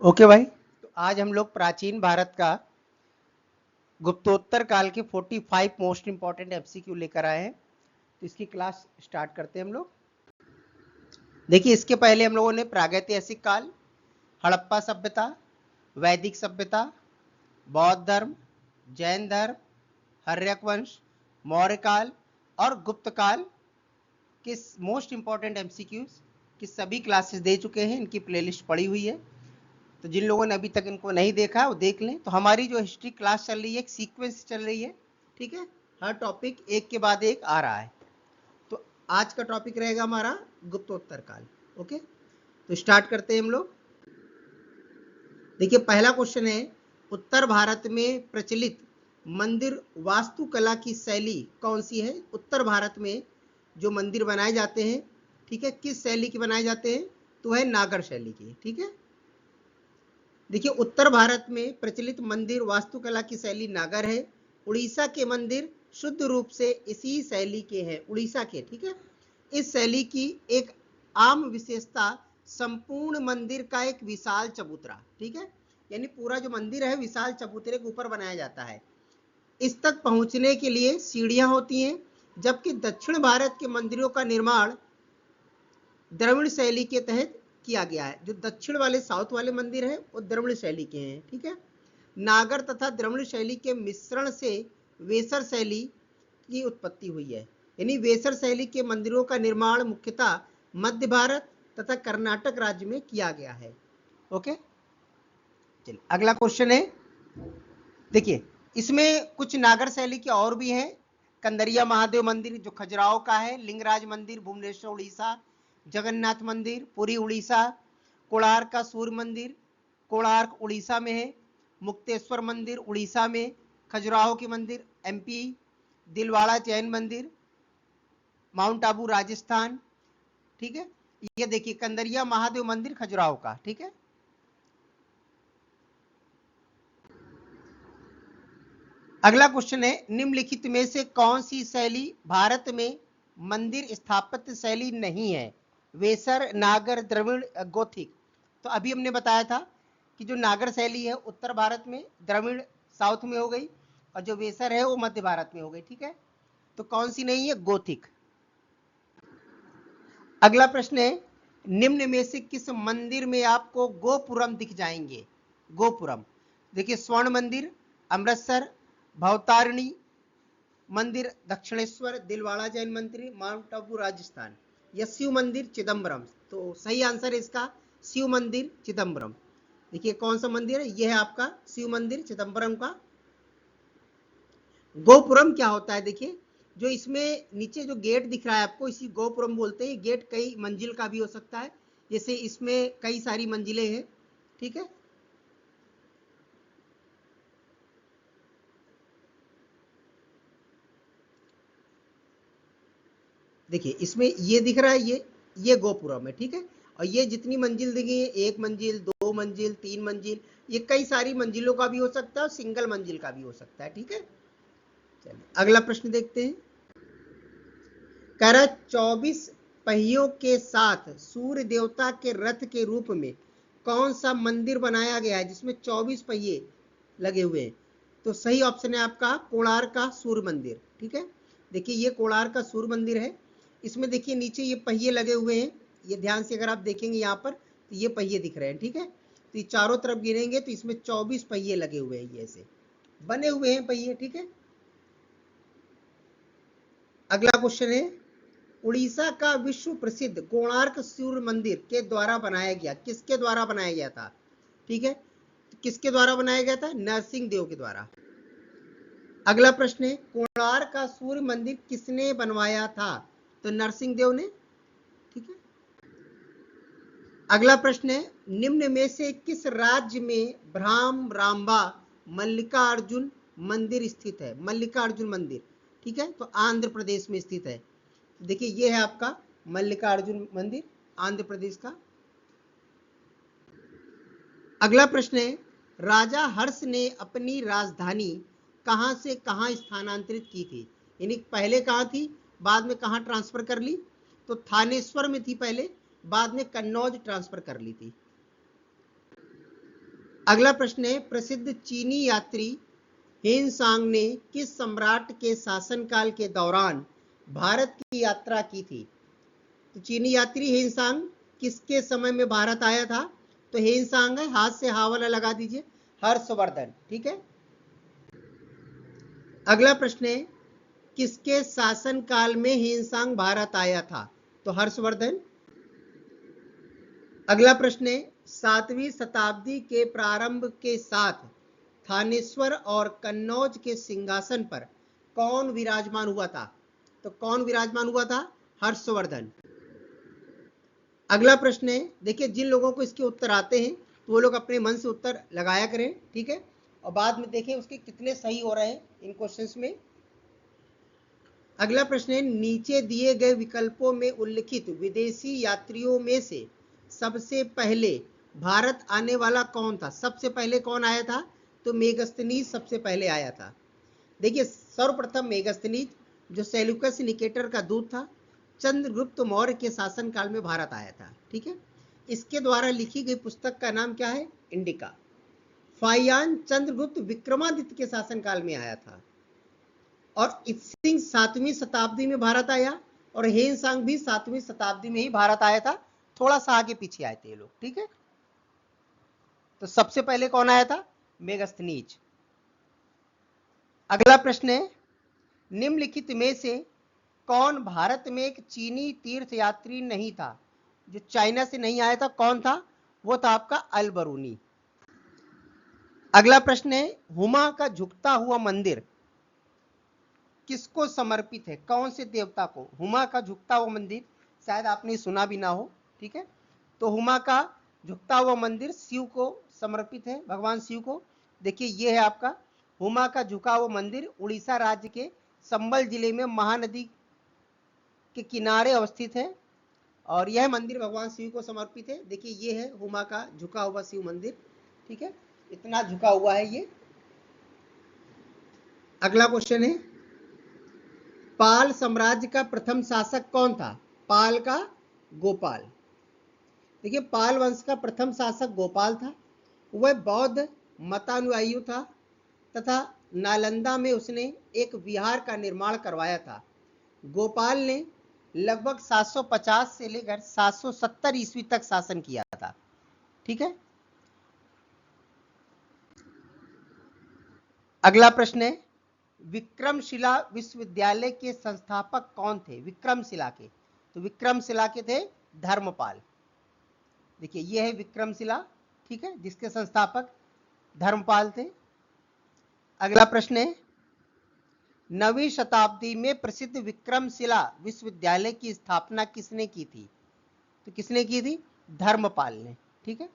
Okay भाई, तो आज हम लोग प्राचीन भारत का गुप्तोत्तर काल के 45 मोस्ट इंपॉर्टेंट एमसीक्यू लेकर आए हैं। तो इसकी क्लास स्टार्ट करते हैं हम लोग। देखिए, इसके पहले हम लोगों ने प्रागैतिहासिक काल, हड़प्पा सभ्यता, वैदिक सभ्यता, बौद्ध धर्म, जैन धर्म, हर्यक वंश, मौर्य काल और गुप्त काल के मोस्ट इंपॉर्टेंट एमसीक्यूज की सभी क्लासेस दे चुके हैं। इनकी प्लेलिस्ट पड़ी हुई है, तो जिन लोगों ने अभी तक इनको नहीं देखा वो देख लें। तो हमारी जो हिस्ट्री क्लास चल रही है, एक सीक्वेंस चल रही है, ठीक है। हर टॉपिक एक के बाद एक आ रहा है। तो आज का टॉपिक रहेगा हमारा गुप्तोत्तर काल। ओके, तो स्टार्ट करते हैं हम लोग। देखिए, पहला क्वेश्चन है, उत्तर भारत में प्रचलित मंदिर वास्तुकला की शैली कौन सी है? उत्तर भारत में जो मंदिर बनाए जाते हैं, ठीक है, किस शैली के बनाए जाते हैं? तो है नागर शैली की, ठीक है। देखिए, उत्तर भारत में प्रचलित मंदिर वास्तुकला की शैली नागर है। उड़ीसा के मंदिर शुद्ध रूप से इसी शैली के हैं, उड़ीसा के, ठीक है। इस शैली की एक आम विशेषता संपूर्ण मंदिर का एक विशाल चबूतरा, ठीक है, यानी पूरा जो मंदिर है विशाल चबूतरे के ऊपर बनाया जाता है। इस तक पहुंचने के लिए सीढ़ियां होती हैं, जबकि दक्षिण भारत के मंदिरों का निर्माण द्रविड़ शैली के तहत किया गया है। जो दक्षिण वाले, साउथ वाले मंदिर हैं वो द्रविड़ शैली के हैं, ठीक है। नागर तथा द्रविड़ शैली के मिश्रण से वेसर शैली की उत्पत्ति हुई है, यानी वेसर शैली के मंदिरों का निर्माण मुख्यतः मध्य भारत तथा कर्नाटक राज्य में किया गया है। ओके, चलिए अगला क्वेश्चन है। देखिए, इसमें कुछ नागर शैली के और भी हैं। कंदरिया महादेव मंदिर जो खजुराहो का है, लिंगराज मंदिर भुवनेश्वर उड़ीसा, जगन्नाथ मंदिर पुरी उड़ीसा, कोणार्क का सूर्य मंदिर कोणार्क उड़ीसा में है, मुक्तेश्वर मंदिर उड़ीसा में, खजुराहो की मंदिर एमपी, दिलवाड़ा जैन मंदिर माउंट आबू राजस्थान, ठीक है। ये देखिए, कंदरिया महादेव मंदिर खजुराहो का, ठीक है। अगला क्वेश्चन है, निम्नलिखित में से कौन सी शैली भारत में मंदिर स्थापत्य शैली नहीं है? वेसर, नागर, द्रविड़, गोथिक। तो अभी हमने बताया था कि जो नागर शैली है उत्तर भारत में, द्रविड़ साउथ में हो गई, और जो वेसर है वो मध्य भारत में हो गई, ठीक है। तो कौन सी नहीं है? गोथिक। अगला प्रश्न है, निम्न में से किस मंदिर में आपको गोपुरम दिख जाएंगे? गोपुरम, देखिए, स्वर्ण मंदिर अमृतसर, भवतारिणी मंदिर दक्षिणेश्वर, दिलवाड़ा जैन मंदिर माउंट आबू राजस्थान, या शिव मंदिर चिदम्बरम। तो सही आंसर है इसका शिव मंदिर चिदम्बरम। देखिए, कौन सा मंदिर है? यह है आपका शिव मंदिर चिदम्बरम का। गोपुरम क्या होता है? देखिए, जो इसमें नीचे जो गेट दिख रहा है आपको, इसी गोपुरम बोलते हैं। गेट कई मंजिल का भी हो सकता है, जैसे इसमें कई सारी मंजिलें हैं, ठीक है। देखिए, इसमें ये दिख रहा है, ये गोपुरम है, ठीक है। और ये जितनी मंजिल दिखी है, एक मंजिल, दो मंजिल, तीन मंजिल, ये कई सारी मंजिलों का भी हो सकता है और सिंगल मंजिल का भी हो सकता है, ठीक है। चलिए अगला प्रश्न देखते हैं। कह रहा 24 पहियों के साथ सूर्य देवता के रथ के रूप में कौन सा मंदिर बनाया गया है जिसमें 24 पहिए लगे हुए हैं? तो सही ऑप्शन है आपका कोणार्क का सूर्य मंदिर, ठीक है। देखिए, ये कोणार्क का सूर्य मंदिर है। इसमें देखिए नीचे ये पहिए लगे हुए हैं, ये ध्यान से अगर आप देखेंगे यहाँ पर, तो ये पहिए दिख रहे हैं, ठीक है। तो ये चारों तरफ गिरेंगे तो इसमें 24 पहिए लगे हुए हैं, ये ऐसे बने हुए हैं पहिए, ठीक है। अगला क्वेश्चन है, उड़ीसा का विश्व प्रसिद्ध कोणार्क सूर्य मंदिर के द्वारा बनाया गया, किसके द्वारा बनाया गया था? ठीक है, किसके द्वारा बनाया गया था? नरसिंह देव के द्वारा। अगला प्रश्न है, कोणार्क का सूर्य मंदिर किसने बनवाया था? तो नरसिंह देव ने, ठीक है। अगला प्रश्न है, निम्न में से किस राज्य में भ्राम रामबा मल्लिकार्जुन मंदिर स्थित है? मल्लिकार्जुन मंदिर, ठीक है, तो आंध्र प्रदेश में स्थित है। देखिए, ये है आपका मल्लिकार्जुन मंदिर, आंध्र प्रदेश का। अगला प्रश्न है, राजा हर्ष ने अपनी राजधानी कहां से कहां स्थानांतरित की थी? यानी पहले कहां थी, बाद में कहां ट्रांसफर कर ली? तो थानेश्वर में थी पहले, बाद में कन्नौज ट्रांसफर कर ली थी। अगला प्रश्न है, प्रसिद्ध चीनी यात्री हेनसांग ने किस सम्राट के शासनकाल के दौरान भारत की यात्रा की थी? तो चीनी यात्री हेनसांग किसके समय में भारत आया था? तो हेनसांग है, हाथ से हा वाला लगा दीजिए, हर्षवर्धन। ठीक है। अगला प्रश्न है, किसके शासन काल में हेनसांग भारत आया था? तो हर्षवर्धन। अगला प्रश्न है, 7वीं शताब्दी के प्रारंभ के साथ थानेश्वर और कन्नौज के सिंहासन पर कौन विराजमान हुआ था? तो कौन विराजमान हुआ था? हर्षवर्धन। अगला प्रश्न है, देखिए जिन लोगों को इसके उत्तर आते हैं तो वो लोग अपने मन से उत्तर लगाया करें। ठीक है, और बाद में देखें उसके कितने सही हो रहे हैं इन क्वेश्चंस में। अगला प्रश्न है, नीचे दिए गए विकल्पों में उल्लिखित विदेशी यात्रियों में से सबसे पहले भारत आने वाला कौन था? सबसे पहले कौन आया था? तो मेगस्थनीज सबसे पहले आया था। देखिए सर्वप्रथम मेगस्थनीज जो सेल्यूकस निकेटर का दूत था, चंद्रगुप्त मौर्य के शासनकाल में भारत आया था। ठीक है, इसके द्वारा लिखी गई पुस्तक का नाम क्या है? इंडिका। फाहियान चंद्रगुप्त विक्रमादित्य के शासनकाल में आया था, और इत्सिंग 7वीं शताब्दी में भारत आया, और हेनसांग भी 7वीं शताब्दी में ही भारत आया था, थोड़ा सा आगे पीछे आए थे ये लोग। ठीक है, तो सबसे पहले कौन आया था? मेगस्थनीज। अगला प्रश्न है, निम्नलिखित में से कौन भारत में एक चीनी तीर्थयात्री नहीं था? जो चाइना से नहीं आया था, कौन था? वो था आपका अल बरूनी। अगला प्रश्न है, हुमा का झुकता हुआ मंदिर किसको समर्पित है? कौन से देवता को? हुमा का झुकता हुआ मंदिर शायद आपने सुना भी ना हो। ठीक है, तो हुमा का झुकता हुआ मंदिर शिव को समर्पित है, भगवान शिव को। देखिए ये है आपका हुमा का झुका हुआ मंदिर, उड़ीसा राज्य के संबल जिले में महानदी के किनारे अवस्थित है, और यह मंदिर भगवान शिव को समर्पित है। देखिए ये है हुमा का झुका हुआ शिव मंदिर। ठीक है, इतना झुका हुआ है ये। अगला क्वेश्चन है, पाल साम्राज्य का प्रथम शासक कौन था? पाल का गोपाल। देखिए पाल वंश का प्रथम शासक गोपाल था। वह बौद्ध मतानुयायी था तथा नालंदा में उसने एक विहार का निर्माण करवाया था। गोपाल ने लगभग 750 से लेकर 770 ईस्वी तक शासन किया था। ठीक है, अगला प्रश्न है, विक्रमशिला विश्वविद्यालय के संस्थापक कौन थे? विक्रमशिला के, तो विक्रमशिला के थे धर्मपाल। देखिए ये है विक्रमशिला। ठीक है, जिसके संस्थापक धर्मपाल थे। अगला प्रश्न है, 9वीं शताब्दी में प्रसिद्ध विक्रमशिला विश्वविद्यालय की स्थापना किसने की थी? तो किसने की थी? धर्मपाल ने। ठीक है,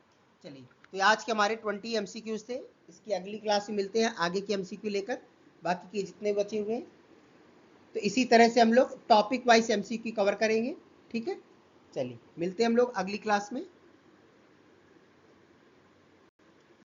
चलिए तो आज के हमारे 20 एमसीक्यूज थे। इसकी अगली क्लास में मिलते हैं आगे के एमसीक्यू लेकर, बाकी के जितने बचे हुए हैं। तो इसी तरह से हम लोग टॉपिक वाइज एमसीक्यू कवर करेंगे। ठीक है, चलिए मिलते हैं हम लोग अगली क्लास में।